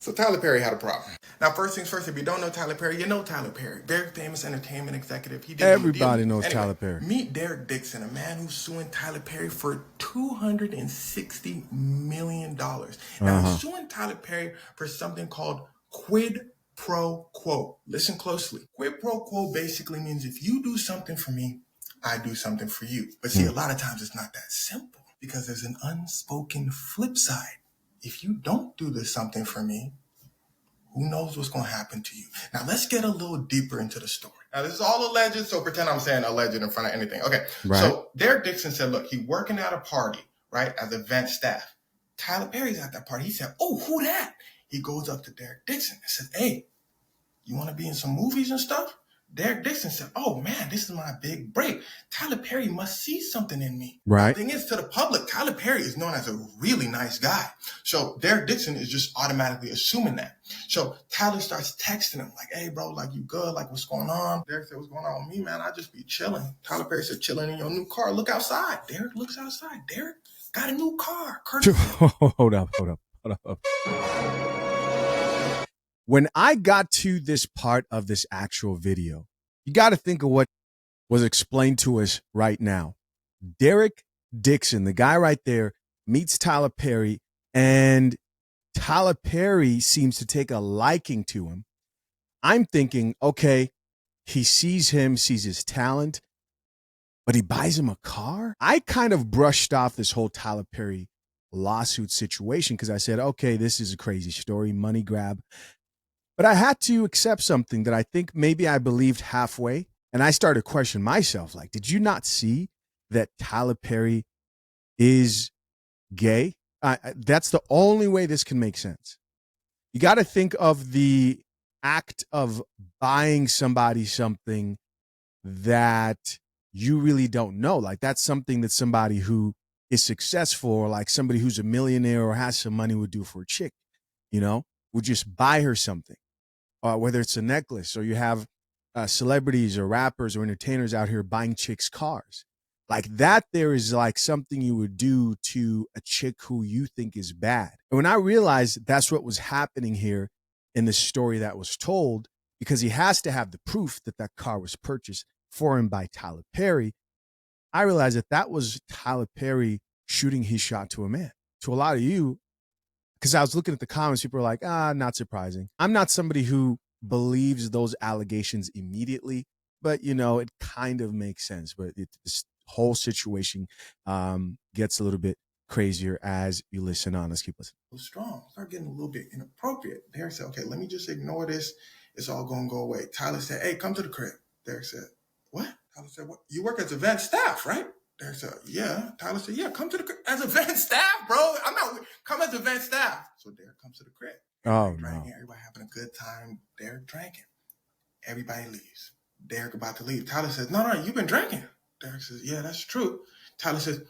So Tyler Perry had a problem. Now, first things first, if you don't know Tyler Perry, you know Tyler Perry. Very famous entertainment executive. He did Everybody knows anyway, Tyler Perry. Meet Derek Dixon, a man who's suing Tyler Perry for $260 million. Now, he's suing Tyler Perry for something called quid pro quo. Listen closely. Quid pro quo basically means if you do something for me, I do something for you. But see, a lot of times it's not that simple because there's an unspoken flip side. If you don't do this something for me, who knows what's going to happen to you? Now, let's get a little deeper into the story. Now, this is all alleged, so pretend I'm saying alleged in front of anything. Okay, right. So Derek Dixon said, look, he working at a party, right, as event staff. Tyler Perry's at that party. He said, oh, who that? He goes up to Derek Dixon and says, hey, you want to be in some movies and stuff? Derek Dixon said, oh, man, this is my big break. Tyler Perry must see something in me. Right. The thing is, to the public, Tyler Perry is known as a really nice guy. So Derek Dixon is just automatically assuming that. So Tyler starts texting him like, hey, bro, like, you good? Like, what's going on? Derek said, what's going on with me, man? I just be chilling. Tyler Perry said, chilling in your new car. Look outside. Derek looks outside. Derek got a new car. Hold up. When I got to this part of this actual video, you got to think of what was explained to us right now. Derek Dixon, the guy right there, meets Tyler Perry, and Tyler Perry seems to take a liking to him. I'm thinking, okay, he sees his talent, but he buys him a car? I kind of brushed off this whole Tyler Perry lawsuit situation because I said, okay, this is a crazy story, money grab. But I had to accept something that I think maybe I believed halfway. And I started questioning myself, like, did you not see that Tyler Perry is gay? That's the only way this can make sense. You got to think of the act of buying somebody something that you really don't know. Like, that's something that somebody who is successful or like somebody who's a millionaire or has some money would do for a chick, would just buy her something. Whether it's a necklace or you have celebrities or rappers or entertainers out here buying chicks' cars. Like that, there is like something you would do to a chick who you think is bad. And when I realized that's what was happening here in the story that was told, because he has to have the proof that that car was purchased for him by Tyler Perry, I realized that was Tyler Perry shooting his shot to a man. To a lot of you, because I was looking at the comments, people were like, not surprising. I'm not somebody who believes those allegations immediately, but, it kind of makes sense. But this whole situation gets a little bit crazier as you listen on. Let's keep listening. Strong. Start getting a little bit inappropriate. Derek said, okay, let me just ignore this. It's all going to go away. Tyler said, hey, come to the crib. Derek said, what? Tyler said, what? You work as event staff, right? Derek said, yeah. Tyler said, yeah, come to the crib as event staff, bro. Come as event staff. So Derek comes to the crib. Everybody drinking, everybody having a good time. Derek drinking. Everybody leaves. Derek about to leave. Tyler says, no, you've been drinking. Derek says, yeah, that's true. Tyler says,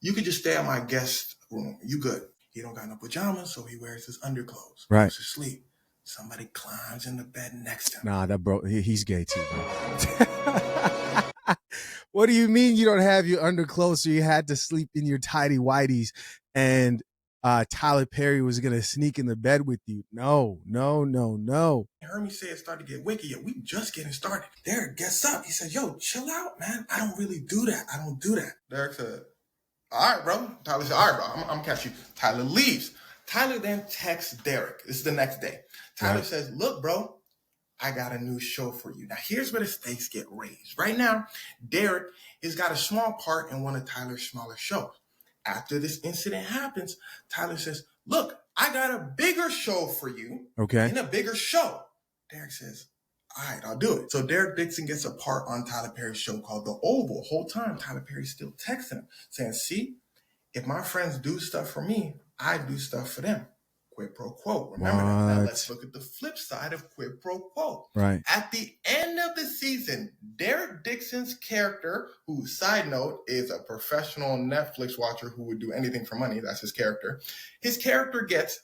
you could just stay in my guest room. You good. He don't got no pajamas, so he wears his underclothes. Right. Goes to sleep. Somebody climbs in the bed next to him. Nah, that bro, he's gay too, bro. What do you mean you don't have your underclothes, so you had to sleep in your tidy whities and Tyler Perry was going to sneak in the bed with you? No. You heard me say it started to get wicked. We just getting started. Derek gets up. He said, yo, chill out, man. I don't really do that. I don't do that. Derek said, all right, bro. Tyler said, all right, bro. I'm going to catch you. Tyler leaves. Tyler then texts Derek. This is the next day. Tyler says, look, bro, I got a new show for you. Now, here's where the stakes get raised. Right now, Derek has got a small part in one of Tyler's smaller shows. After this incident happens, Tyler says, look, I got a bigger show for you. Okay. In a bigger show. Derek says, all right, I'll do it. So Derek Dixon gets a part on Tyler Perry's show called The Oval. Whole time, Tyler Perry's still texting him, saying, see, if my friends do stuff for me, I do stuff for them. Quid pro quo. Remember that. Now let's look at the flip side of quid pro quo. Right. At the end of the season, Derek Dixon's character, who, side note, is a professional Netflix watcher who would do anything for money. That's his character. His character gets,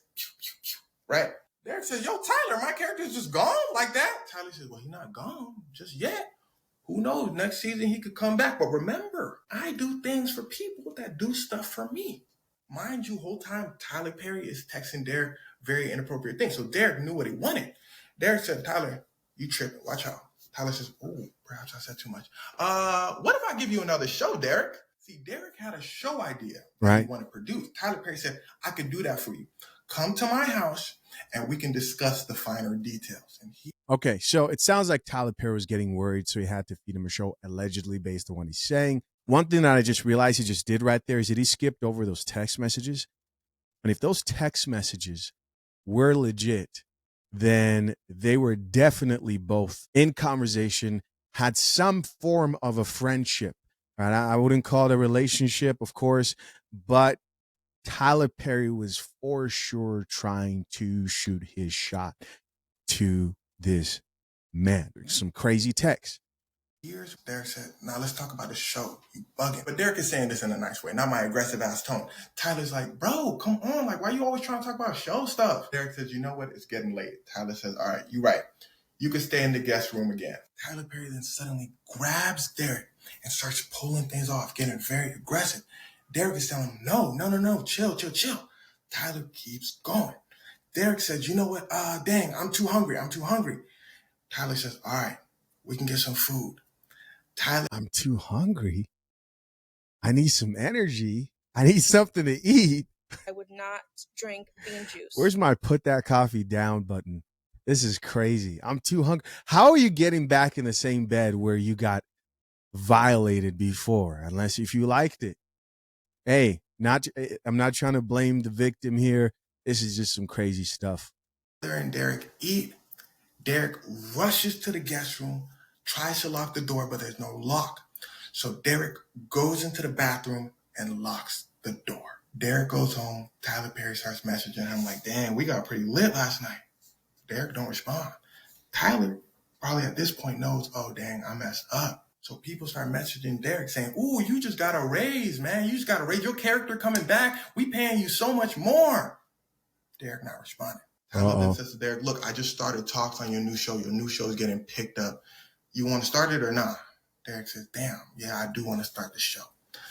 right? Derek says, yo, Tyler, my character is just gone like that. Tyler says, well, he's not gone just yet. Who knows? Next season, he could come back. But remember, I do things for people that do stuff for me. Mind you, whole time, Tyler Perry is texting Derek very inappropriate things. So Derek knew what he wanted. Derek said, Tyler, you tripping. Watch out. Tyler says, oh, perhaps I said too much. What if I give you another show, Derek? See, Derek had a show idea that he wanted to produce. Tyler Perry said, I could do that for you. Come to my house and we can discuss the finer details. And okay, so it sounds like Tyler Perry was getting worried, so he had to feed him a show, allegedly, based on what he's saying. One thing that I just realized he just did right there is that he skipped over those text messages. And if those text messages were legit, then they were definitely both in conversation, had some form of a friendship. Right? I wouldn't call it a relationship, of course, but Tyler Perry was for sure trying to shoot his shot to this man. Some crazy text. Years, Derek said, now let's talk about the show. You bugging. But Derek is saying this in a nice way, not my aggressive ass tone. Tyler's like, bro, come on. Like, why you always trying to talk about show stuff? Derek says, you know what? It's getting late. Tyler says, all right, you're right. You can stay in the guest room again. Tyler Perry then suddenly grabs Derek and starts pulling things off, getting very aggressive. Derek is telling him, no, chill. Tyler keeps going. Derek says, you know what? Dang, I'm too hungry. Tyler says, all right, we can get some food. Tyler, I'm too hungry. I need some energy. I need something to eat. I would not drink bean juice. Where's my put that coffee down button? This is crazy. I'm too hungry. How are you getting back in the same bed where you got violated before? Unless if you liked it. Hey, I'm not trying to blame the victim here. This is just some crazy stuff. Tyler and Derek eat. Derek rushes to the guest room, tries to lock the door, but there's no lock. So Derek goes into the bathroom and locks the door. Derek goes home. Tyler Perry starts messaging him like, damn, we got pretty lit last night. Derek don't respond. Tyler probably at this point knows, oh, dang, I messed up. So people start messaging Derek saying, ooh, you just got a raise, man. You just got a raise. Your character coming back. We paying you so much more. Derek not responding. Tyler then says to Derek, look, I just started talks on your new show. Your new show is getting picked up. You want to start it or not? Derek says, damn, yeah, I do want to start the show.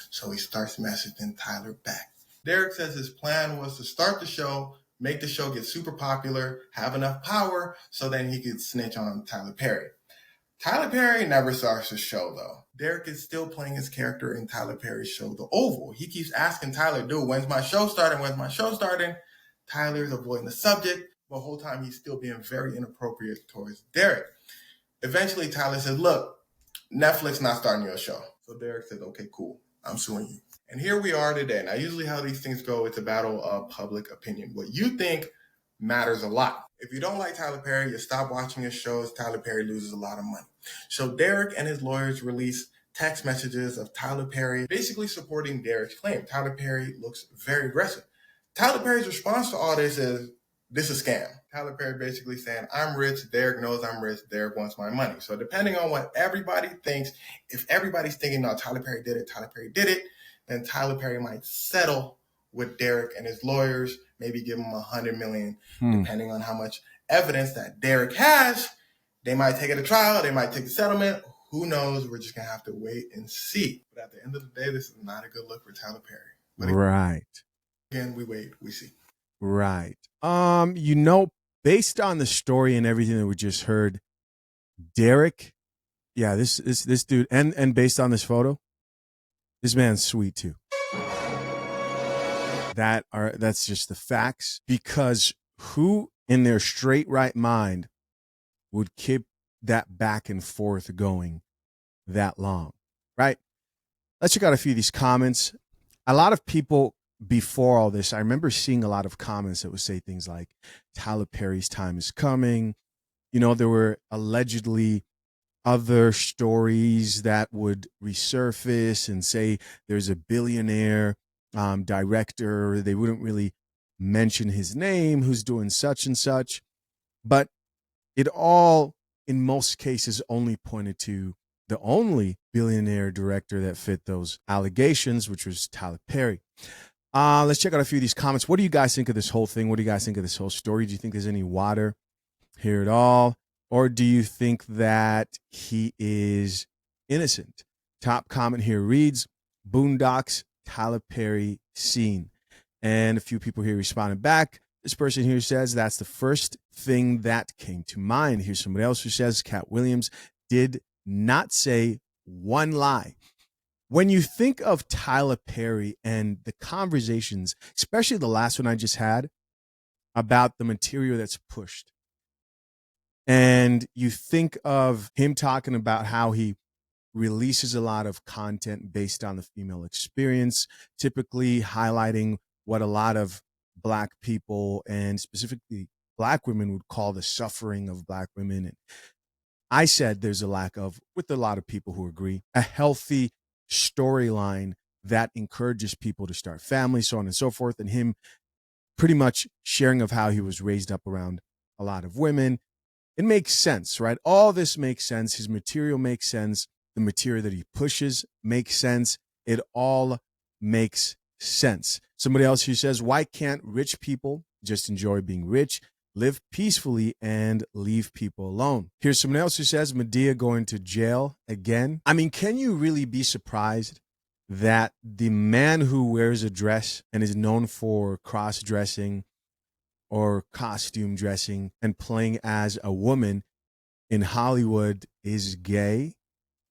So he starts messaging Tyler back. Derek says his plan was to start the show, make the show get super popular, have enough power, so then he could snitch on Tyler Perry. Tyler Perry never starts the show, though. Derek is still playing his character in Tyler Perry's show, The Oval. He keeps asking Tyler, dude, when's my show starting? Tyler's avoiding the subject. The whole time he's still being very inappropriate towards Derek. Eventually, Tyler says, look, Netflix not starting your show. So Derek says, okay, cool. I'm suing you. And here we are today. Now, usually how these things go, it's a battle of public opinion. What you think matters a lot. If you don't like Tyler Perry, you stop watching his shows. Tyler Perry loses a lot of money. So Derek and his lawyers release text messages of Tyler Perry basically supporting Derek's claim. Tyler Perry looks very aggressive. Tyler Perry's response to all this is, this is a scam. Tyler Perry basically saying, I'm rich, Derek knows I'm rich, Derek wants my money. So depending on what everybody thinks, if everybody's thinking, no, Tyler Perry did it, then Tyler Perry might settle with Derek and his lawyers, maybe give him $100 million, depending on how much evidence that Derek has. They might take it to trial, they might take the settlement. Who knows? We're just going to have to wait and see. But at the end of the day, this is not a good look for Tyler Perry. But again, we wait, we see. Right. Based on the story and everything that we just heard, Derek, yeah, this dude, and based on this photo, this man's sweet too. That's just the facts. Because who in their straight right mind would keep that back and forth going that long, right? Let's check out a few of these comments. A lot of people before all this, I remember seeing a lot of comments that would say things like, Tyler Perry's time is coming. You know, there were allegedly other stories that would resurface and say there's a billionaire director. They wouldn't really mention his name, who's doing such and such. But it all, in most cases, only pointed to the only billionaire director that fit those allegations, which was Tyler Perry. Let's check out a few of these comments. What do you guys think of this whole thing? What do you guys think of this whole story? Do you think there's any water here at all? Or do you think that he is innocent? Top comment here reads, Boondocks, Tyler Perry scene. And a few people here responded back. This person here says that's the first thing that came to mind. Here's somebody else who says Cat Williams did not say one lie. When you think of Tyler Perry and the conversations, especially the last one I just had about the material that's pushed, and you think of him talking about how he releases a lot of content based on the female experience, typically highlighting what a lot of Black people and specifically Black women would call the suffering of Black women. And I said there's a lack of, with a lot of people who agree, a healthy storyline that encourages people to start families, so on and so forth, and him pretty much sharing of how he was raised up around a lot of women. It makes sense, right? All this makes sense. His material makes sense. The material that he pushes makes sense. It all makes sense. Somebody else who says, why can't rich people just enjoy being rich, live peacefully, and leave people alone? Here's someone else who says, Medea going to jail again. I mean, can you really be surprised that the man who wears a dress and is known for cross-dressing or costume dressing and playing as a woman in Hollywood is gay?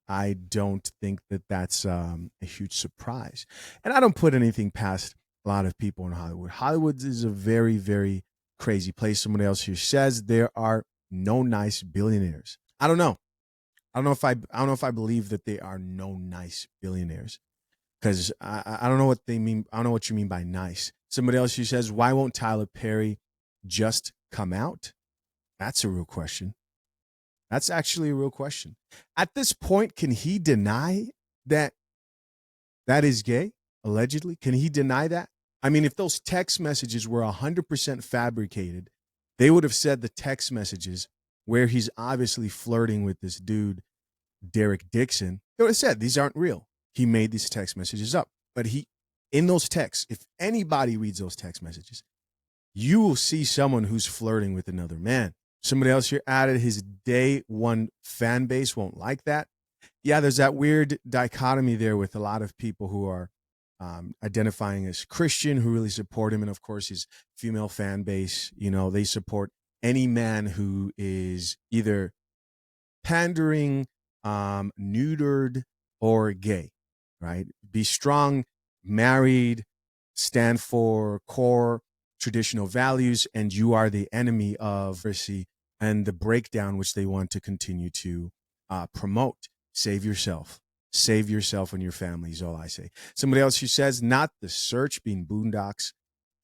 I don't think that that's a huge surprise. And I don't put anything past a lot of people in Hollywood. Hollywood is a very, very crazy place. Someone else here says there are no nice billionaires. I don't know. I don't know if I believe that there are no nice billionaires, because I don't know what they mean. I don't know what you mean by nice. Somebody else who says, why won't Tyler Perry just come out? That's a real question. That's actually a real question. At this point, can he deny that that is gay, allegedly? Can he deny that? I mean, if those text messages were 100% fabricated, they would have said the text messages where he's obviously flirting with this dude, Derek Dixon. They would have said these aren't real. He made these text messages up. But in those texts, if anybody reads those text messages, you will see someone who's flirting with another man. Somebody else here added his day one fan base won't like that. Yeah, there's that weird dichotomy there with a lot of people who are identifying as Christian, who really support him. And of course, his female fan base, they support any man who is either pandering, neutered, or gay, right? Be strong, married, stand for core traditional values, and you are the enemy of mercy and the breakdown which they want to continue to promote. Save yourself. Save yourself and your family is all I say. Somebody else who says, not the search being Boondocks,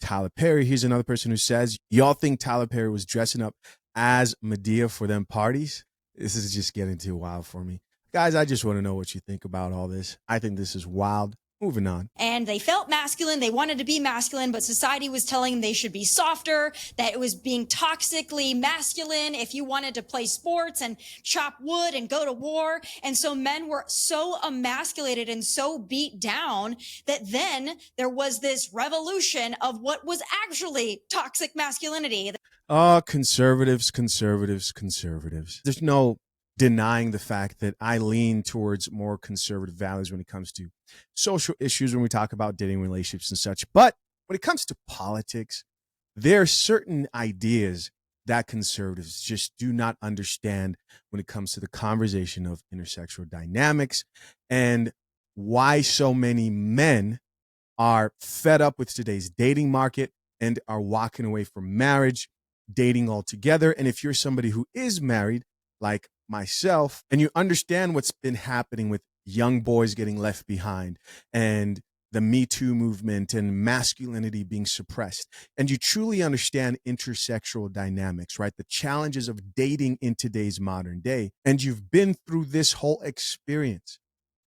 Tyler Perry. Here's another person who says, y'all think Tyler Perry was dressing up as Medea for them parties? This is just getting too wild for me. Guys, I just want to know what you think about all this. I think this is wild. Moving on. And they felt masculine. They wanted to be masculine, but society was telling them they should be softer, that it was being toxically masculine if you wanted to play sports and chop wood and go to war. And so men were so emasculated and so beat down that then there was this revolution of what was actually toxic masculinity. Oh, conservatives. There's no denying the fact that I lean towards more conservative values when it comes to social issues, when we talk about dating relationships and such. But when it comes to politics, there are certain ideas that conservatives just do not understand when it comes to the conversation of intersexual dynamics and why so many men are fed up with today's dating market and are walking away from marriage, dating altogether. And if you're somebody who is married, like myself, and you understand what's been happening with young boys getting left behind and the Me Too movement and masculinity being suppressed, and you truly understand intersexual dynamics, right? The challenges of dating in today's modern day, and you've been through this whole experience,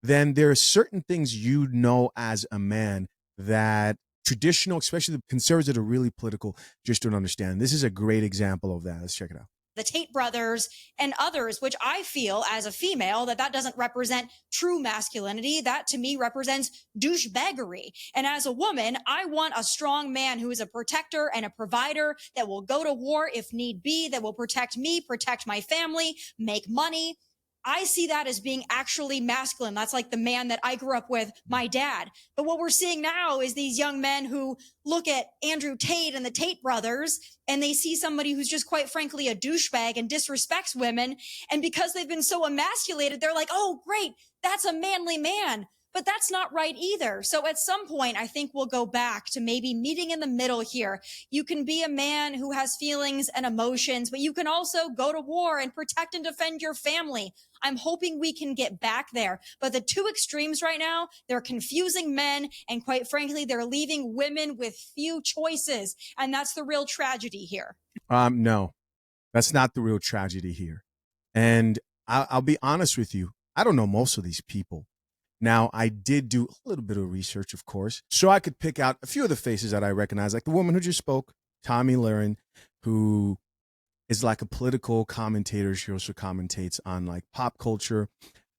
then there are certain things you know as a man that traditional, especially the conservatives that are really political, just don't understand. This is a great example of that. Let's check it out. The Tate brothers and others, which I feel as a female that doesn't represent true masculinity. That to me represents douchebaggery. And as a woman, I want a strong man who is a protector and a provider that will go to war if need be, that will protect me, protect my family, make money. I see that as being actually masculine. That's like the man that I grew up with, my dad. But what we're seeing now is these young men who look at Andrew Tate and the Tate brothers, and they see somebody who's just quite frankly a douchebag and disrespects women. And because they've been so emasculated, they're like, oh, great, that's a manly man. But that's not right either. So at some point, I think we'll go back to maybe meeting in the middle here. You can be a man who has feelings and emotions, but you can also go to war and protect and defend your family. I'm hoping we can get back there. But the two extremes right now, they're confusing men, and quite frankly, they're leaving women with few choices. And that's the real tragedy here. No, that's not the real tragedy here. And I'll be honest with you. I don't know most of these people. Now, I did do a little bit of research, of course, so I could pick out a few of the faces that I recognize, like the woman who just spoke, Tommy Lahren, who is like a political commentator. She also commentates on like pop culture,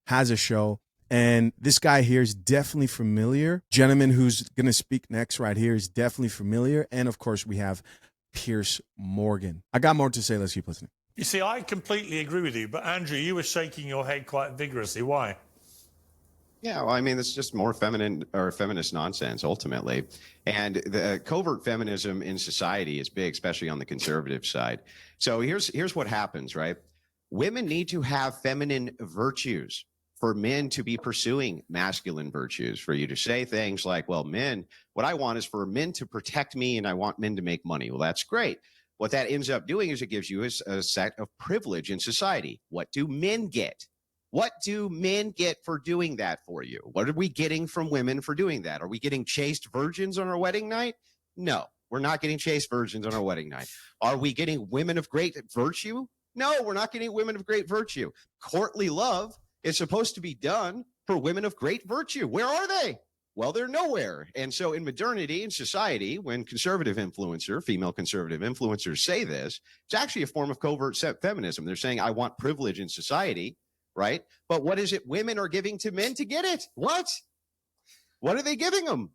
has a show. And this guy here is definitely familiar. Gentleman who's going to speak next right here is definitely familiar. And of course, we have Piers Morgan. I got more to say. Let's keep listening. You see, I completely agree with you, but Andrew, you were shaking your head quite vigorously. Why? Yeah, well, I mean, it's just more feminine or feminist nonsense, ultimately. And the covert feminism in society is big, especially on the conservative side. So here's what happens, right? Women need to have feminine virtues for men to be pursuing masculine virtues, for you to say things like, well, men, what I want is for men to protect me and I want men to make money. Well, that's great. What that ends up doing is it gives you a set of privilege in society. What do men get? What do men get for doing that for you? What are we getting from women for doing that? Are we getting chaste virgins on our wedding night? No, we're not getting chaste virgins on our wedding night. Are we getting women of great virtue? No, we're not getting women of great virtue. Courtly love is supposed to be done for women of great virtue. Where are they? Well, they're nowhere. And so in modernity, in society, when female conservative influencers say this, it's actually a form of covert feminism. They're saying, I want privilege in society. Right? But what is it women are giving to men to get it? What are they giving them?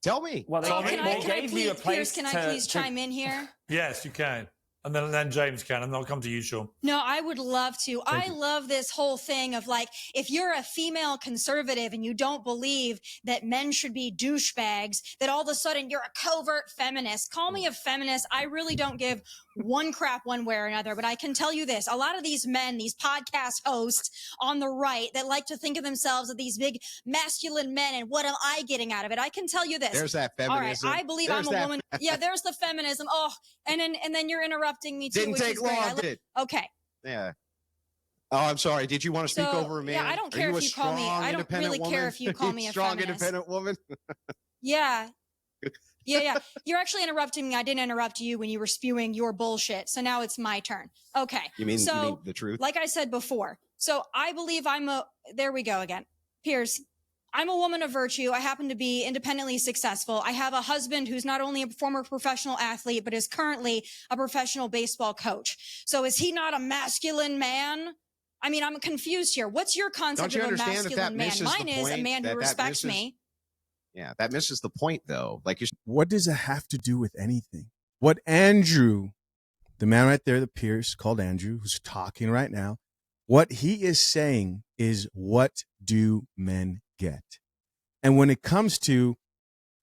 Tell me. Well, Can I please chime in here? Yes, you can. And then James can, and I'll come to you, Sean. No, I would love to. I love this whole thing of like, if you're a female conservative and you don't believe that men should be douchebags, that all of a sudden you're a covert feminist. Call me a feminist. I really don't give one crap one way or another. But I can tell you this, a lot of these men, these podcast hosts on the right that like to think of themselves as these big masculine men, and what am I getting out of it? I can tell you this. There's that feminism. All right, I believe I'm a woman. Yeah, there's the feminism. Oh, and then you're interrupting me too. Didn't take long, did it? Okay. Yeah. Oh, I'm sorry. Did you want to speak over a man? Yeah, I don't care if you call me. I don't really care if you call me a strong, feminist. independent woman. Yeah. Yeah. You're actually interrupting me. I didn't interrupt you when you were spewing your bullshit. So now it's my turn. Okay. You mean the truth? Like I said before. So I believe there we go again. Piers, I'm a woman of virtue. I happen to be independently successful. I have a husband who's not only a former professional athlete, but is currently a professional baseball coach. So is he not a masculine man? I mean, I'm confused here. What's your concept of a masculine man? Mine is a man who respects me. Yeah, that misses the point, though. Like, what does it have to do with anything? What Andrew, the man right there, the Pierce called Andrew, who's talking right now, what he is saying is, what do men get? And when it comes to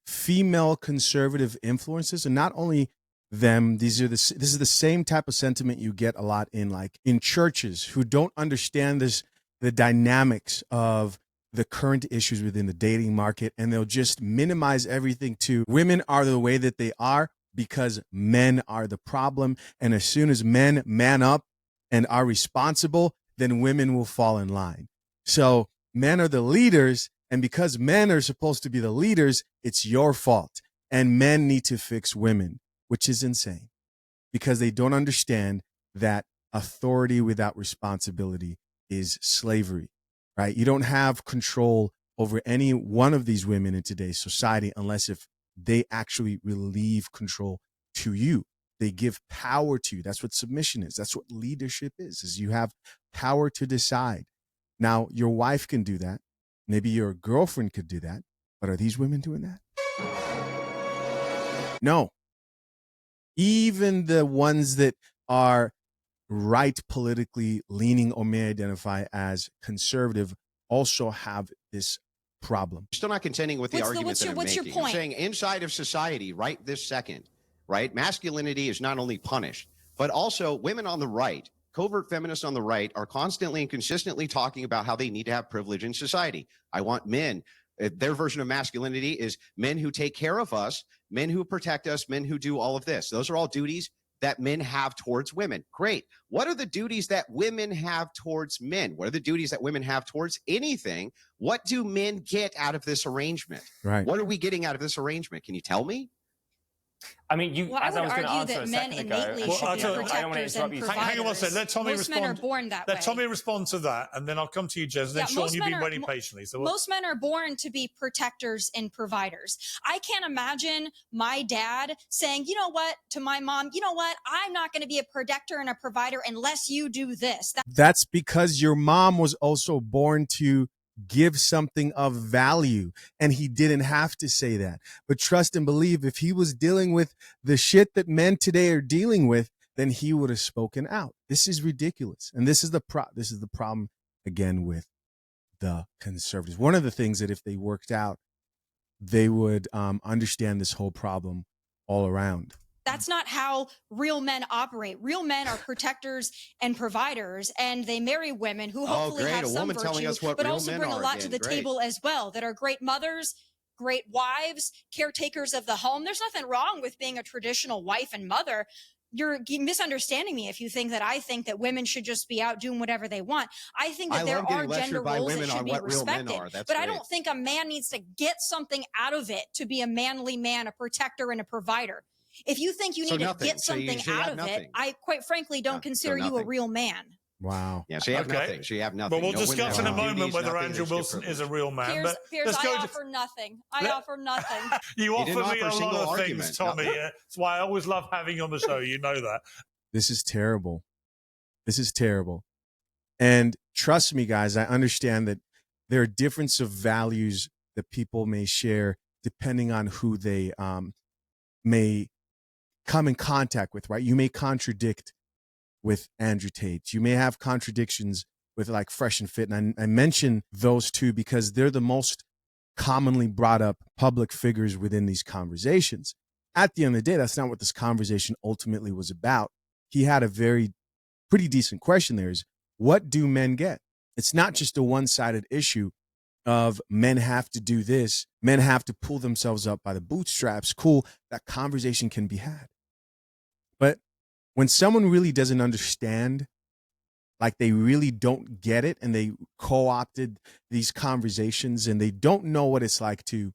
female conservative influences, and not only them, this is the same type of sentiment you get a lot in churches who don't understand the dynamics of the current issues within the dating market, and they'll just minimize everything to women are the way that they are because men are the problem. And as soon as men man up and are responsible, then women will fall in line. So men are the leaders, and because men are supposed to be the leaders, it's your fault. And men need to fix women, which is insane because they don't understand that authority without responsibility is slavery. Right? You don't have control over any one of these women in today's society unless if they actually relieve control to you. They give power to you. That's what submission is. That's what leadership is you have power to decide. Now, your wife can do that. Maybe your girlfriend could do that. But are these women doing that? No. Even the ones that are right politically leaning or may identify as conservative also have this problem. Still not contending with the argument that I'm what's your making. I'm point? saying inside of society right this second, right, masculinity is not only punished, but also women on the right, covert feminists on the right, are constantly and consistently talking about how they need to have privilege in society. I want men. Their version of masculinity is men who take care of us, men who protect us, men who do all of this. Those are all duties that men have towards women. Great. What are the duties that women have towards men? What are the duties that women have towards anything? What do men get out of this arrangement? Right. What are we getting out of this arrangement? Can you tell me? I mean, you. Well, as I I would was going to argue answer that a men second ago. innately Well, should I'll be tell- I don't wanna protectors interrupt and you. providers. Hang on one second. Let Tommy Most respond. men are born that Let way. Tommy respond to that, and then I'll come to you, Jez. And then Yeah, Sean, most you've been men are- waiting patiently. So Most men are born to be protectors and providers. I can't imagine my dad saying, you know what, to my mom, you know what, I'm not going to be a protector and a provider unless you do this. That's because your mom was also born to give something of value, and he didn't have to say that. But trust and believe, if he was dealing with the shit that men today are dealing with, then he would have spoken out. This is ridiculous. And this is the problem again with the conservatives. One of the things that if they worked out, they would understand this whole problem all around. That's not how real men operate. Real men are protectors and providers, and they marry women who hopefully great. have A some woman telling virtue, us what but real also men bring a are lot to again. the Great. table as well, that are great mothers, great wives, caretakers of the home. There's nothing wrong with being a traditional wife and mother. You're misunderstanding me if you think that I think that women should just be out doing whatever they want. I think that I there love are getting lectured gender by roles that women should on be what real men respected. are. That's But I great. don't think a man needs to get something out of it to be a manly man, a protector, and a provider. If you think you So need to nothing. get So you something should have out of it, nothing. I quite frankly don't So consider you a nothing. real man. Wow. Yeah, so you have Okay. nothing. So you have nothing. But we'll No women discuss in a have moment duties, whether nothing Andrew that's get Wilson is a privilege. real man. Piers, But Piers, let's I go to offer nothing. I Let- offer nothing. you He offer didn't me offer a a lot single of argument. things, Tommy. That's why I always love having you on the show. You know that. This is terrible. This is terrible. And trust me, guys, I understand that there are difference of values that people may share depending on who they may come in contact with, right? You may contradict with Andrew Tate. You may have contradictions with like Fresh and Fit. And I mention those two because they're the most commonly brought up public figures within these conversations. At the end of the day, that's not what this conversation ultimately was about. He had a pretty decent question there is, what do men get? It's not just a one-sided issue of men have to do this, men have to pull themselves up by the bootstraps. Cool, that conversation can be had. But when someone really doesn't understand, like they really don't get it, and they co-opted these conversations and they don't know what it's like to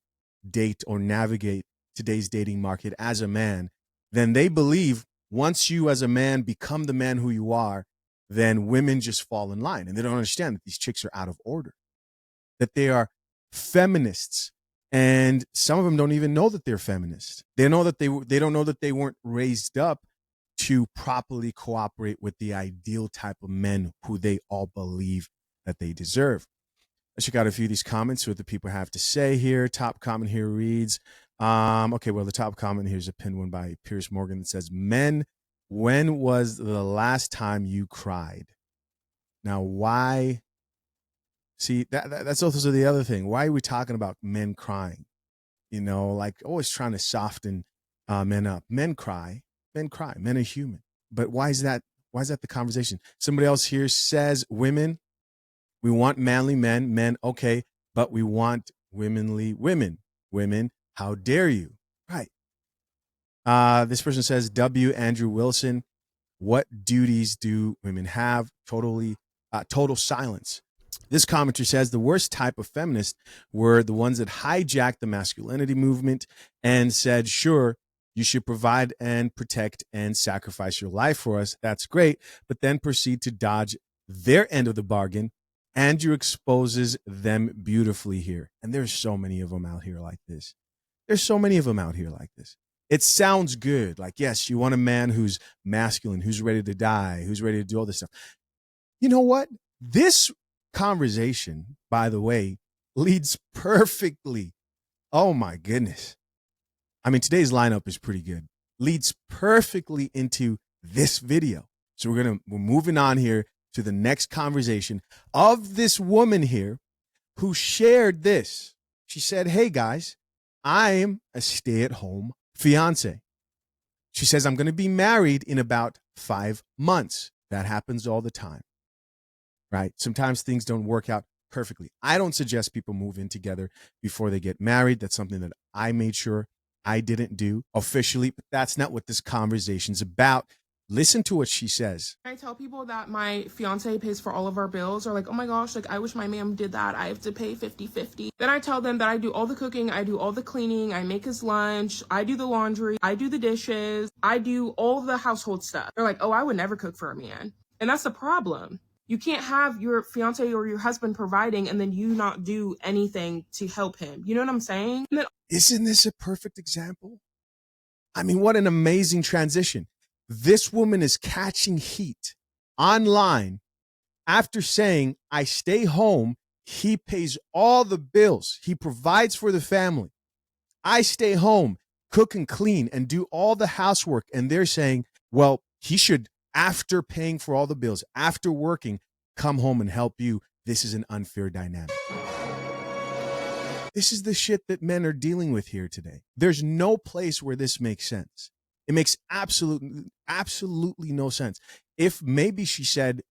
date or navigate today's dating market as a man, then they believe once you as a man become the man who you are, then women just fall in line. And they don't understand that these chicks are out of order, that they are feminists. And some of them don't even know that they're feminists. They know that they don't know that they weren't raised up to properly cooperate with the ideal type of men who they all believe that they deserve. Let's check out a few of these comments, what the people have to say here. Top comment here reads, the top comment here is a pinned one by Piers Morgan that says, men, when was the last time you cried? Now, why? See, that's also the other thing. Why are we talking about men crying? You know, like always trying to soften men up. Men cry. Men are human. But why is that the conversation? Somebody else here says, women, we want manly men. Men, okay, but we want womanly women. Women, how dare you? Right. This person says, W. Andrew Wilson, what duties do women have? Total silence. This commenter says the worst type of feminists were the ones that hijacked the masculinity movement and said, sure, you should provide and protect and sacrifice your life for us. That's great. But then proceed to dodge their end of the bargain. Andrew exposes them beautifully here. And there's so many of them out here like this. It sounds good. Like, yes, you want a man who's masculine, who's ready to die, who's ready to do all this stuff. You know what? This conversation, by the way, leads perfectly. Oh my goodness. I mean, today's lineup is pretty good. Leads perfectly into this video. So we're moving on here to the next conversation of this woman here who shared this. She said, hey guys, I'm a stay-at-home fiance. She says, I'm going to be married in about 5 months. That happens all the time, right? Sometimes things don't work out perfectly. I don't suggest people move in together before they get married. That's something that I made sure I didn't do officially, but that's not what this conversation's about. Listen to what she says. I tell people that my fiance pays for all of our bills, or like, oh my gosh, like I wish my man did that. I have to pay 50-50. Then I tell them that I do all the cooking, I do all the cleaning, I make his lunch, I do the laundry, I do the dishes, I do all the household stuff. They're like, oh, I would never cook for a man. And that's the problem. You can't have your fiance or your husband providing and then you not do anything to help him. You know what I'm saying? Isn't this a perfect example? I mean, what an amazing transition. This woman is catching heat online after saying, I stay home. He pays all the bills. He provides for the family. I stay home, cook and clean and do all the housework. And they're saying, well, he should, after paying for all the bills, after working, come home and help you. This is an unfair dynamic. This is the shit that men are dealing with here today. There's no place where this makes sense. It makes absolutely no sense. If maybe she said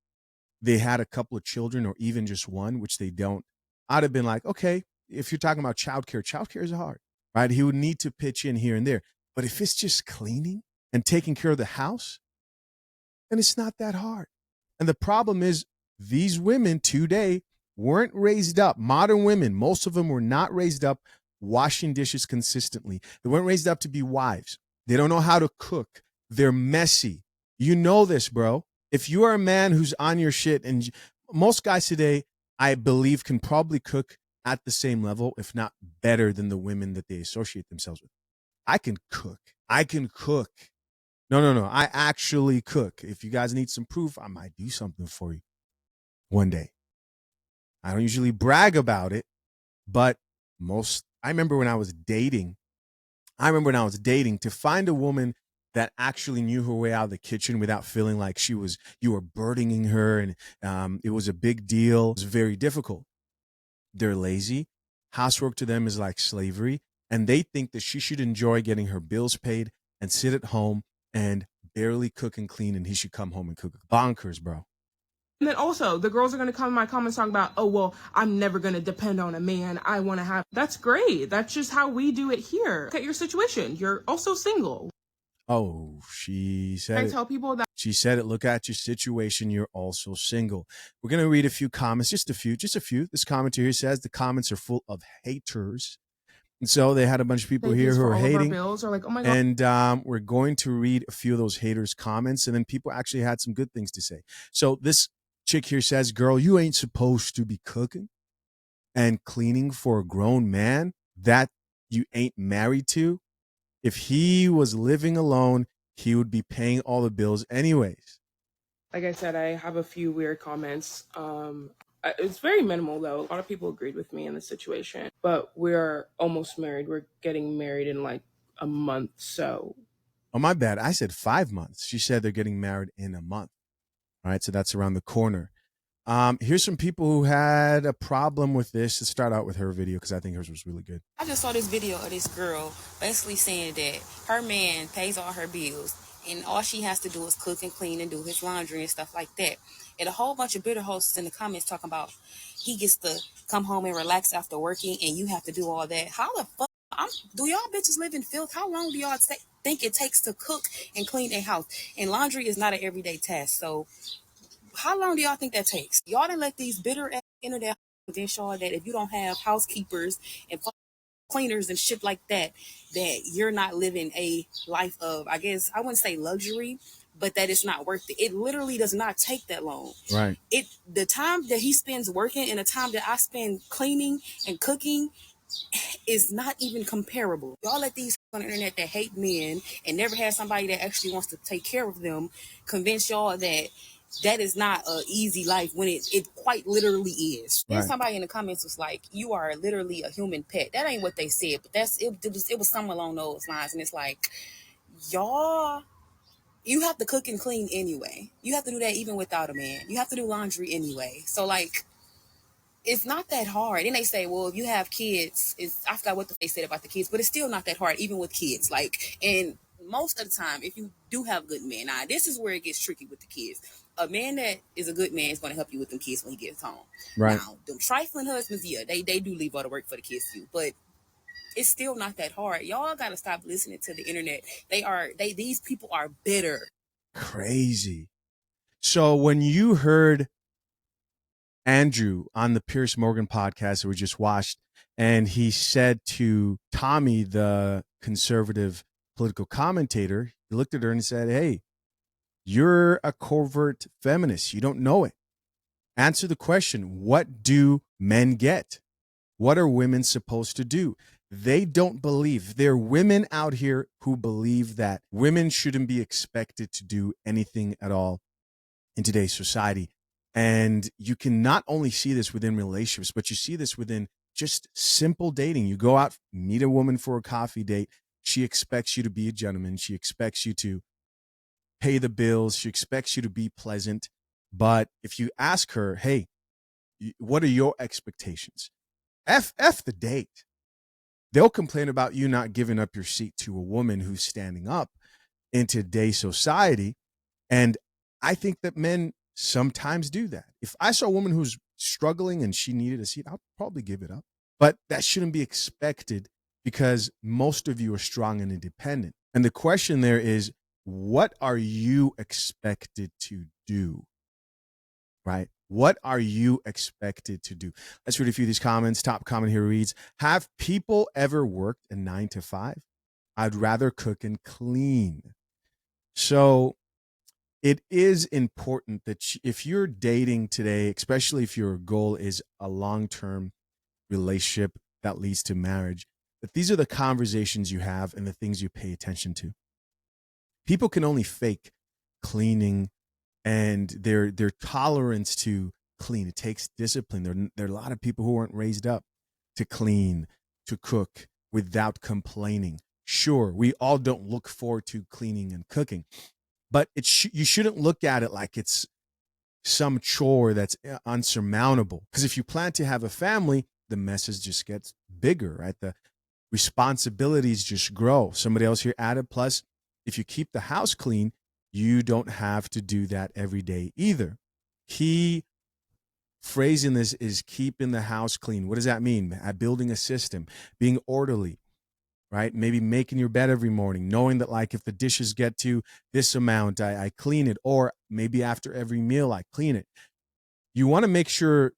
they had a couple of children or even just one, which they don't, I'd have been like, okay, if you're talking about childcare is hard, right? He would need to pitch in here and there. But if it's just cleaning and taking care of the house, then it's not that hard. And the problem is these women today weren't raised up. Modern women, most of them were not raised up washing dishes consistently. They weren't raised up to be wives. They don't know how to cook. They're messy. You know this, bro. If you are a man who's on your shit, and most guys today, I believe, can probably cook at the same level, if not better than the women that they associate themselves with. I can cook. No. I actually cook. If you guys need some proof, I might do something for you one day. I don't usually brag about it, but I remember when I was dating, to find a woman that actually knew her way out of the kitchen without feeling like you were burdening her and it was a big deal. It was very difficult. They're lazy. Housework to them is like slavery. And they think that she should enjoy getting her bills paid and sit at home and barely cook and clean, and he should come home and cook. Bonkers, bro. And then also, the girls are going to come in my comments talking about, oh, well, I'm never going to depend on a man. I want to have. That's great. That's just how we do it here. Look at your situation. You're also single. Oh, she said I tell people that. She said it. Look at your situation. You're also single. We're going to read a few comments, just a few. This commenter here says the comments are full of haters. And so they had a bunch of people here who are hating. Bills are like, oh my God. And we're going to read a few of those haters' comments. And then people actually had some good things to say. So this chick here says, girl, you ain't supposed to be cooking and cleaning for a grown man that you ain't married to. If he was living alone, he would be paying all the bills anyways. Like I said, I have a few weird comments. It's very minimal, though. A lot of people agreed with me in this situation. But we're almost married. We're getting married in like a month, so. Oh, my bad. I said 5 months. She said they're getting married in a month. All right, so that's around the corner. Here's some people who had a problem with this. Let's start out with her video because I think hers was really good. I just saw this video of this girl basically saying that her man pays all her bills and all she has to do is cook and clean and do his laundry and stuff like that. And a whole bunch of bitter hosts in the comments talking about he gets to come home and relax after working and you have to do all that. How the fuck do y'all bitches live in filth? How long do y'all think it takes to cook and clean a house? And laundry is not an everyday task. So how long do y'all think that takes? Y'all done let these bitter internet convince y'all that if you don't have housekeepers and cleaners and shit like that, that you're not living a life of, I guess, I wouldn't say luxury, but that it's not worth it. It literally does not take that long. Right. The time that he spends working and the time that I spend cleaning and cooking is not even comparable. Y'all let these on the internet that hate men and never had somebody that actually wants to take care of them convince y'all that is not an easy life when it quite literally is. Then somebody in the comments was like, you are literally a human pet. That ain't what they said, but it was somewhere along those lines. And it's like, y'all you have to cook and clean anyway. You have to do that even without a man. You have to do laundry anyway. So like, it's not that hard. And they say, well, if you have kids, I forgot what they said about the kids, but it's still not that hard, even with kids. Like, and most of the time, if you do have good men, now this is where it gets tricky with the kids. A man that is a good man is going to help you with them kids when he gets home. Right. Now, them trifling husbands, yeah, they do leave all the work for the kids too, but it's still not that hard. Y'all got to stop listening to the internet. These people are bitter. Crazy. So when you heard Andrew on the Pierce Morgan podcast that we just watched, and he said to Tommy, the conservative political commentator, he looked at her and said, hey, you're a covert feminist. You don't know it. Answer the question. What do men get? What are women supposed to do? They don't believe. There are women out here who believe that women shouldn't be expected to do anything at all in today's society. And you can not only see this within relationships, but you see this within just simple dating. You go out, meet a woman for a coffee date. She expects you to be a gentleman. She expects you to pay the bills. She expects you to be pleasant. But if you ask her, hey, what are your expectations? F the date. They'll complain about you not giving up your seat to a woman who's standing up in today's society. And I think that men sometimes do that. If I saw a woman who's struggling and she needed a seat, I'll probably give it up. But that shouldn't be expected because most of you are strong and independent. And the question there is, what are you expected to do? Right? What are you expected to do? Let's read a few of these comments. Top comment here reads, have people ever worked a 9 to 5? I'd rather cook and clean. So it is important that if you're dating today, especially if your goal is a long-term relationship that leads to marriage, that these are the conversations you have and the things you pay attention to. People can only fake cleaning and their tolerance to clean. It takes discipline. There are a lot of people who weren't raised up to clean, to cook without complaining. Sure, we all don't look forward to cleaning and cooking, but you shouldn't look at it like it's some chore that's unsurmountable. Because if you plan to have a family, the message just gets bigger, right? The responsibilities just grow. Somebody else here added, plus, if you keep the house clean, you don't have to do that every day either. Key phrase in this is keeping the house clean. What does that mean? Building a system, being orderly, right? Maybe making your bed every morning, knowing that like if the dishes get to this amount, I clean it, or maybe after every meal, I clean it. You want to make sure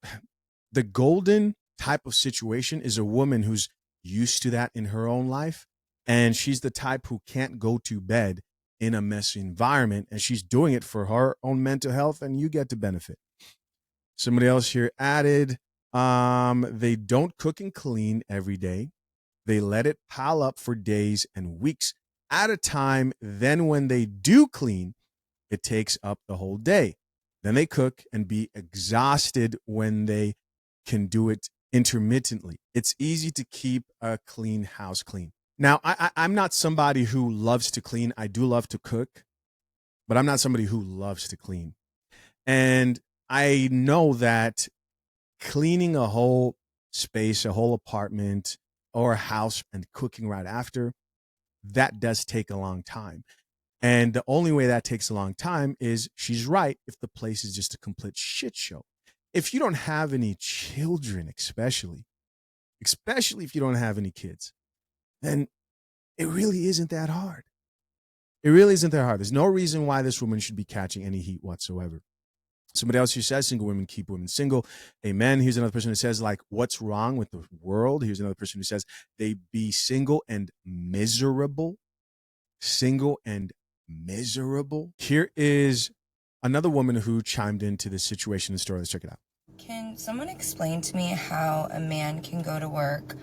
the golden type of situation is a woman who's used to that in her own life. And she's the type who can't go to bed in a messy environment, and she's doing it for her own mental health, and you get to benefit. Somebody else here added, they don't cook and clean every day. They let it pile up for days and weeks at a time. Then when they do clean, it takes up the whole day. Then they cook and be exhausted when they can do it intermittently. It's easy to keep a clean house clean. Now, I'm not somebody who loves to clean. I do love to cook, but I'm not somebody who loves to clean. And I know that cleaning a whole space, a whole apartment or a house and cooking right after, that does take a long time. And the only way that takes a long time is, she's right, if the place is just a complete shit show. If you don't have any children, especially if you don't have any kids, then it really isn't that hard. It really isn't that hard. There's no reason why this woman should be catching any heat whatsoever. Somebody else who says single women keep women single. Amen. Here's another person who says, like, what's wrong with the world? Here's another person who says they be single and miserable. Single and miserable. Here is another woman who chimed into this situation and story. Let's check it out. Can someone explain to me how a man can go to work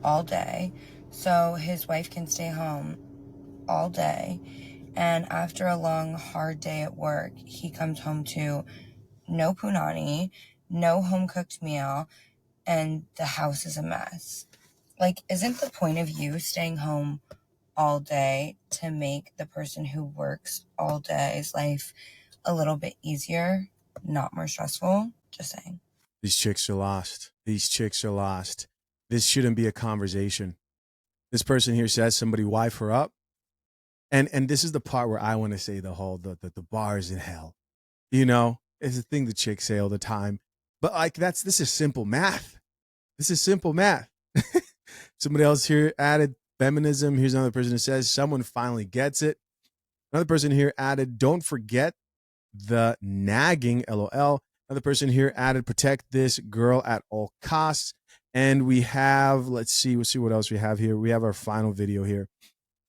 all day so his wife can stay home all day, and after a long, hard day at work, he comes home to no punani, no home-cooked meal, and the house is a mess? Like, isn't the point of you staying home all day to make the person who works all day's life a little bit easier, not more stressful. Just saying. These chicks are lost. These chicks are lost. This shouldn't be a conversation. This person here says somebody wife her up. And this is the part where I want to say the bars in hell. You know, it's a thing the chicks say all the time. But like this is simple math. This is simple math. Somebody else here added feminism. Here's another person who says someone finally gets it. Another person here added, don't forget the nagging, LOL. Another person here added, protect this girl at all costs. And we have, let's see what else we have here. We have our final video here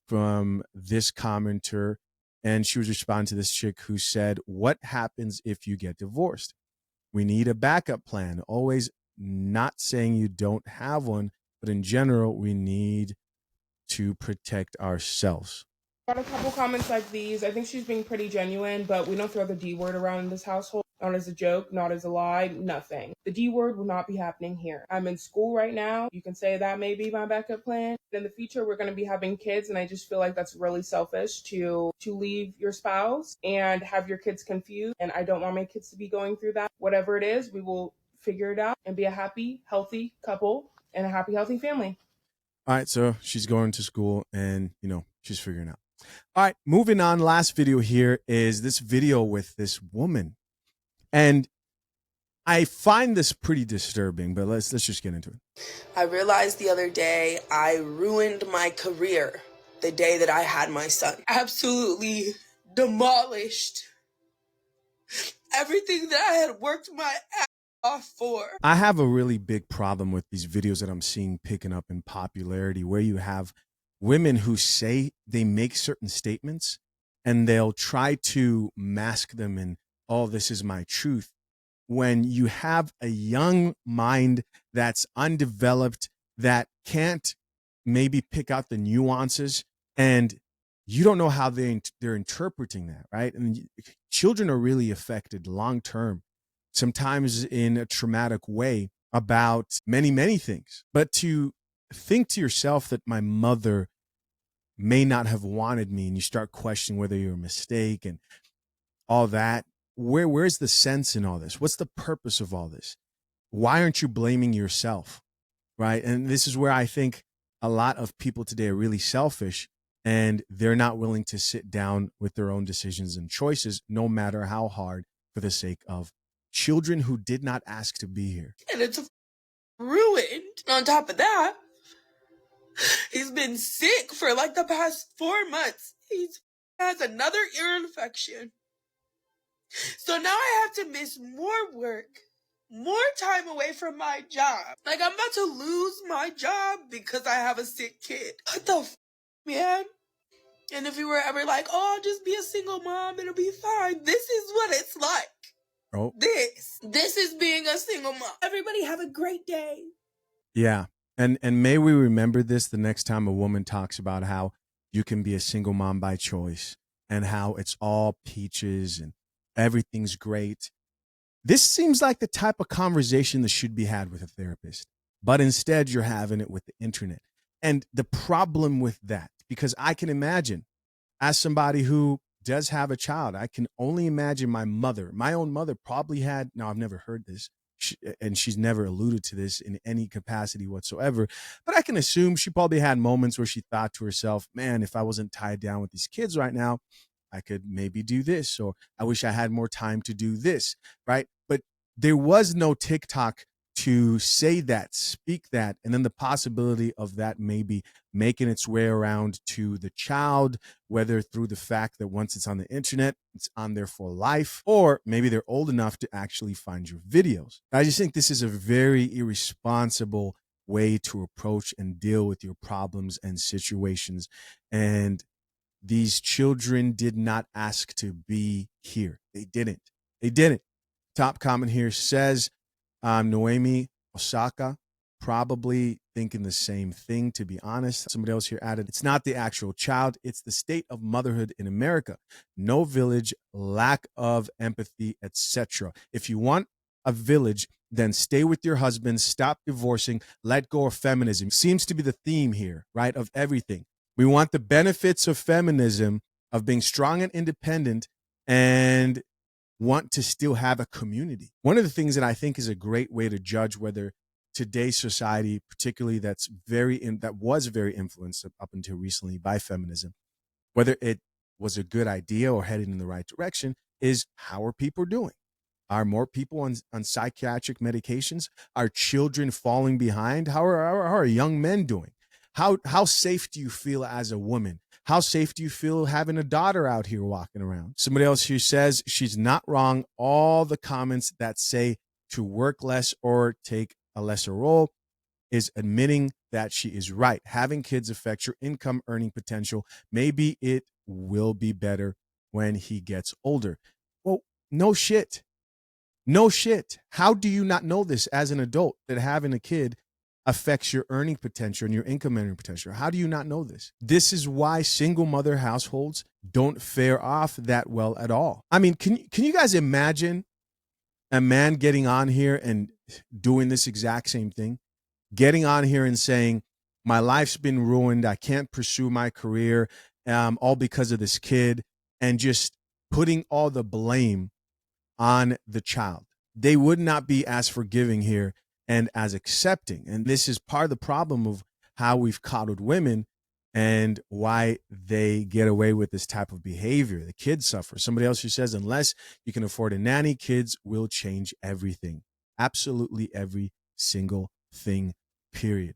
from this commenter, and she was responding to this chick who said, what happens if you get divorced? We need a backup plan. Always not saying you don't have one, but in general, we need to protect ourselves. Got a couple comments like these. I think she's being pretty genuine, but we don't throw the D word around in this household. Not as a joke, not as a lie, nothing. The D word will not be happening here. I'm in school right now. You can say that may be my backup plan. In the future, we're going to be having kids, and I just feel like that's really selfish to leave your spouse and have your kids confused. And I don't want my kids to be going through that. Whatever it is, we will figure it out and be a happy, healthy couple and a happy, healthy family. All right, so she's going to school and, she's figuring out. All right, moving on. Last video here is this video with this woman. And I find this pretty disturbing, but let's just get into it. I realized the other day I ruined my career the day that I had my son. Absolutely demolished everything that I had worked my ass off for. I have a really big problem with these videos that I'm seeing picking up in popularity, where you have women who say they make certain statements and they'll try to mask them in, oh, this is my truth. When you have a young mind that's undeveloped, that can't maybe pick out the nuances, and you don't know how they're interpreting that, right? And children are really affected long term, sometimes in a traumatic way, about many, many things. But to think to yourself that my mother may not have wanted me, and you start questioning whether you're a mistake and all that, where's the sense in all this? What's the purpose of all this? Why aren't you blaming yourself, right? And this is where I think a lot of people today are really selfish, and they're not willing to sit down with their own decisions and choices, no matter how hard, for the sake of children who did not ask to be here. And it's ruined. On top of that, he's been sick for like the past 4 months. He has another ear infection. So now I have to miss more work, more time away from my job. Like, I'm about to lose my job because I have a sick kid. What the man? And if you were ever like, oh, I'll just be a single mom, it'll be fine. This is what it's like. Oh, This is being a single mom. Everybody have a great day. yeah. And may we remember this the next time a woman talks about how you can be a single mom by choice and how it's all peaches and everything's great. This seems like the type of conversation that should be had with a therapist, but instead you're having it with the internet. And the problem with that, because I can imagine, as somebody who does have a child, I can only imagine my own mother probably had, now I've never heard this, and she's never alluded to this in any capacity whatsoever, but I can assume she probably had moments where she thought to herself, man, if I wasn't tied down with these kids right now, I could maybe do this, or I wish I had more time to do this, right? But there was no TikTok to say that, speak that, and then the possibility of that maybe making its way around to the child, whether through the fact that once it's on the internet, it's on there for life, or maybe they're old enough to actually find your videos. I just think this is a very irresponsible way to approach and deal with your problems and situations. And these children did not ask to be here. They didn't. Top comment here says, Noemi Osaka, probably thinking the same thing, to be honest. Somebody else here added, it's not the actual child, it's the state of motherhood in America. No village, lack of empathy, etc. If you want a village, then stay with your husband, stop divorcing, let go of feminism. Seems to be the theme here, right, of everything. We want the benefits of feminism, of being strong and independent, and want to still have a community. One of the things that I think is a great way to judge whether today's society, particularly that was very influenced up until recently by feminism, whether it was a good idea or headed in the right direction, is how are people doing? Are more people on psychiatric medications? Are children falling behind? How are young men doing? How safe do you feel as a woman? How safe do you feel having a daughter out here walking around? Somebody else here says she's not wrong. All the comments that say to work less or take a lesser role is admitting that she is right. Having kids affects your income earning potential. Maybe it will be better when he gets older. Well, no shit. No shit. How do you not know this as an adult, that having a kid affects your earning potential and your income earning potential? How do you not know this? This is why single mother households don't fare off that well at all. I mean, can you guys imagine a man getting on here and doing this exact same thing? Getting on here and saying, my life's been ruined. I can't pursue my career, all because of this kid, and just putting all the blame on the child. They would not be as forgiving here and as accepting. And this is part of the problem of how we've coddled women and why they get away with this type of behavior. The kids suffer. Somebody else who says, unless you can afford a nanny, kids will change everything. Absolutely every single thing, period.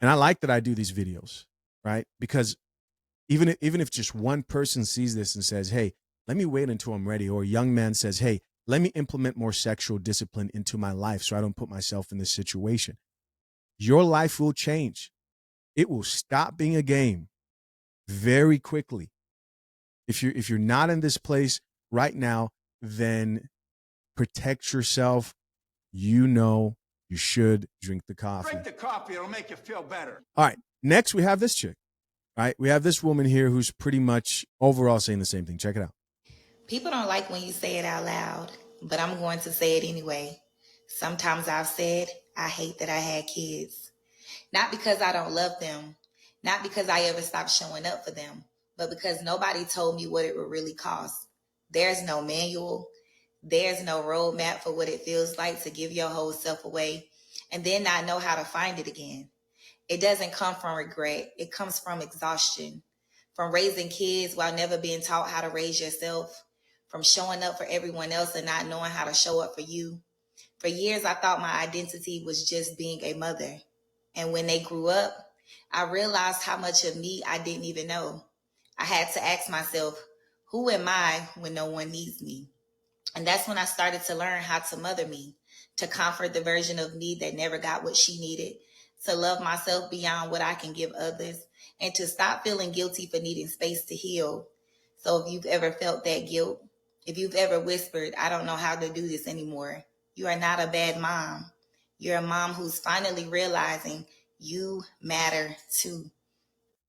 And I like that I do these videos, right? Because even if just one person sees this and says, hey, let me wait until I'm ready, or a young man says, hey, let me implement more sexual discipline into my life so I don't put myself in this situation, your life will change. It will stop being a game very quickly. If you're not in this place right now, then protect yourself. You know you should drink the coffee. Drink the coffee, it'll make you feel better. All right, next we have this chick. Right, we have this woman here who's pretty much overall saying the same thing. Check it out. People don't like when you say it out loud, but I'm going to say it anyway. Sometimes I've said, I hate that I had kids. Not because I don't love them, not because I ever stopped showing up for them, but because nobody told me what it would really cost. There's no manual. There's no roadmap for what it feels like to give your whole self away and then not know how to find it again. It doesn't come from regret. It comes from exhaustion, from raising kids while never being taught how to raise yourself, from showing up for everyone else and not knowing how to show up for you. For years, I thought my identity was just being a mother. And when they grew up, I realized how much of me I didn't even know. I had to ask myself, who am I when no one needs me? And that's when I started to learn how to mother me, to comfort the version of me that never got what she needed, to love myself beyond what I can give others, and to stop feeling guilty for needing space to heal. So if you've ever felt that guilt, if you've ever whispered, I don't know how to do this anymore, you are not a bad mom. You're a mom who's finally realizing you matter too.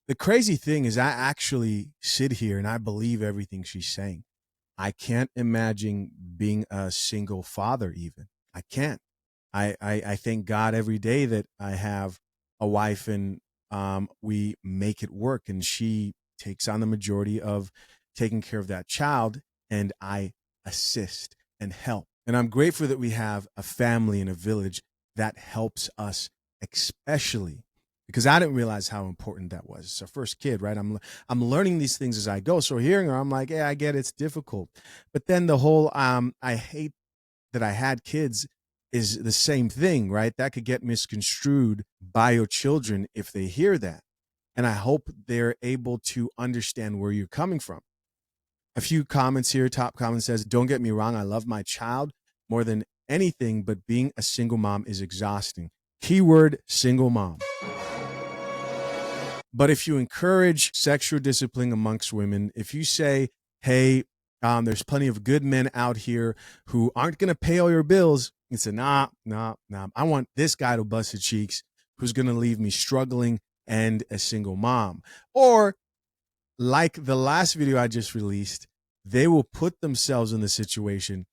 The crazy thing is I actually sit here and I believe everything she's saying. I can't imagine being a single father even. I can't. I thank God every day that I have a wife and we make it work, and she takes on the majority of taking care of that child, and I assist and help. And I'm grateful that we have a family and a village that helps us, especially because I didn't realize how important that was. It's our first kid, right? I'm learning these things as I go. So hearing her, I'm like, yeah, I get it's difficult. But then the whole I hate that I had kids is the same thing, right? That could get misconstrued by your children if they hear that. And I hope they're able to understand where you're coming from. A few comments here. Top comment says, don't get me wrong, I love my child more than anything, but being a single mom is exhausting. Keyword, single mom. But if you encourage sexual discipline amongst women, if you say, hey, there's plenty of good men out here who aren't going to pay all your bills, and say, nah. I want this guy to bust his cheeks who's going to leave me struggling and a single mom. Or like the last video I just released, they will put themselves in the situation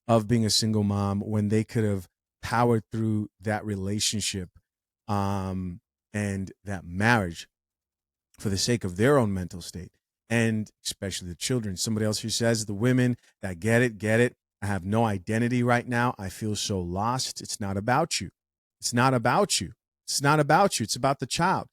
of being a single mom when they could have powered through that relationship and that marriage for the sake of their own mental state, and especially the children. Somebody else who says, the women that get it. I have no identity right now. I feel so lost. It's not about you. It's not about you. It's not about you. It's about the child.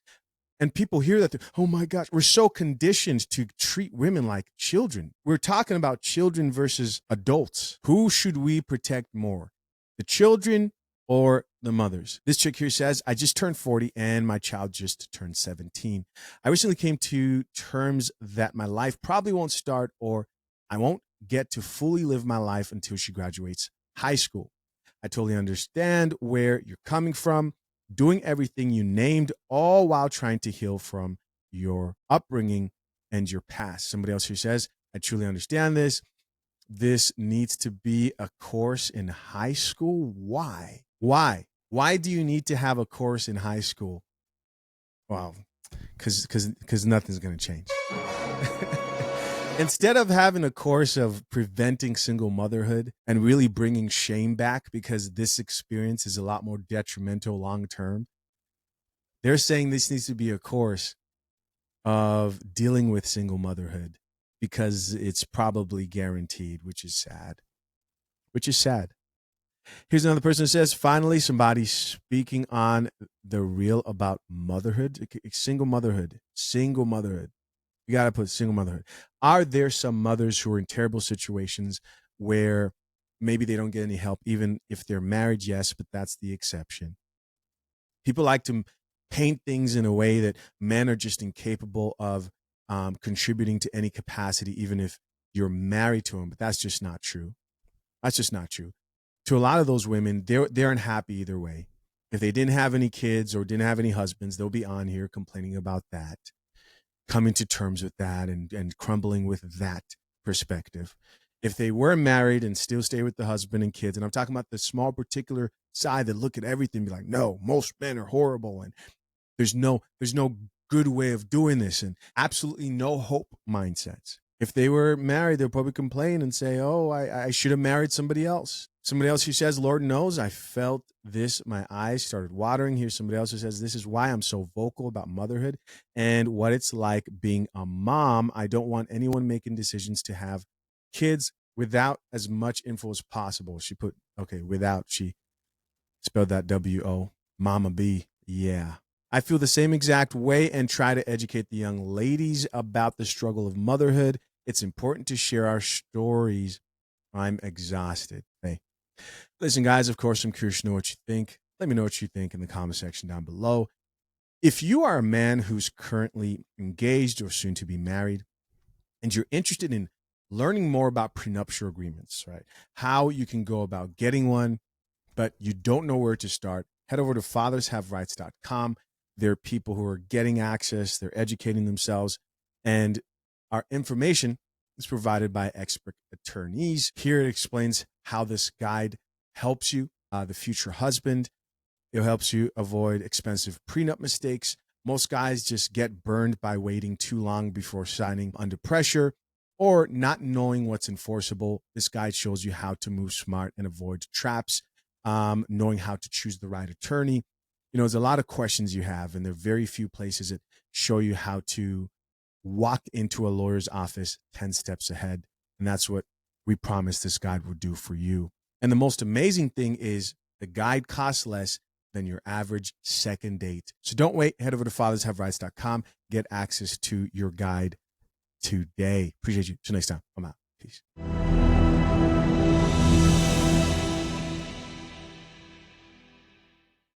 And people hear that, oh my gosh, we're so conditioned to treat women like children. We're talking about children versus adults. Who should we protect more? The children or the mothers? This chick here says, I just turned 40 and my child just turned 17. I recently came to terms that my life probably won't start, or I won't get to fully live my life until she graduates high school. I totally understand where you're coming from, doing everything you named, all while trying to heal from your upbringing and your past. Somebody else here says, I truly understand this. This needs to be a course in high school. Why? Why do you need to have a course in high school? Well, because nothing's going to change. Instead of having a course of preventing single motherhood and really bringing shame back, because this experience is a lot more detrimental long term, they're saying this needs to be a course of dealing with single motherhood because it's probably guaranteed, which is sad. Here's another person who says, finally, somebody speaking on the real about motherhood, single motherhood. You got to put single motherhood. Are there some mothers who are in terrible situations where maybe they don't get any help, even if they're married? Yes, but that's the exception. People like to paint things in a way that men are just incapable of contributing to any capacity, even if you're married to them. But that's just not true. To a lot of those women, they're unhappy either way. If they didn't have any kids or didn't have any husbands, they'll be on here complaining about that, coming to terms with that and crumbling with that perspective. If they were married and still stay with the husband and kids, and I'm talking about the small particular side that look at everything and be like, no, most men are horrible and there's no good way of doing this, and absolutely no hope mindsets. If they were married, they'll probably complain and say, oh, I should have married somebody else. Somebody else who says, Lord knows, I felt this. My eyes started watering. Here's somebody else who says, this is why I'm so vocal about motherhood and what it's like being a mom. I don't want anyone making decisions to have kids without as much info as possible. She put, without, she spelled that W-O, Mama B. Yeah. I feel the same exact way and try to educate the young ladies about the struggle of motherhood. It's important to share our stories. I'm exhausted. Hey, listen, guys, of course, I'm curious to know what you think. Let me know what you think in the comment section down below. If you are a man who's currently engaged or soon to be married, and you're interested in learning more about prenuptial agreements, right? How you can go about getting one, but you don't know where to start, head over to fathershaverights.com. There are people who are getting access, they're educating themselves, and our information is provided by expert attorneys. Here it explains how this guide helps you, the future husband. It helps you avoid expensive prenup mistakes. Most guys just get burned by waiting too long before signing under pressure or not knowing what's enforceable. This guide shows you how to move smart and avoid traps, knowing how to choose the right attorney. You know, there's a lot of questions you have, and there are very few places that show you how to walk into a lawyer's office 10 steps ahead. And that's what we promise this guide will do for you. And the most amazing thing is the guide costs less than your average second date. So don't wait. Head over to fathershaverights.com. Get access to your guide today. Appreciate you. Till next time. I'm out. Peace.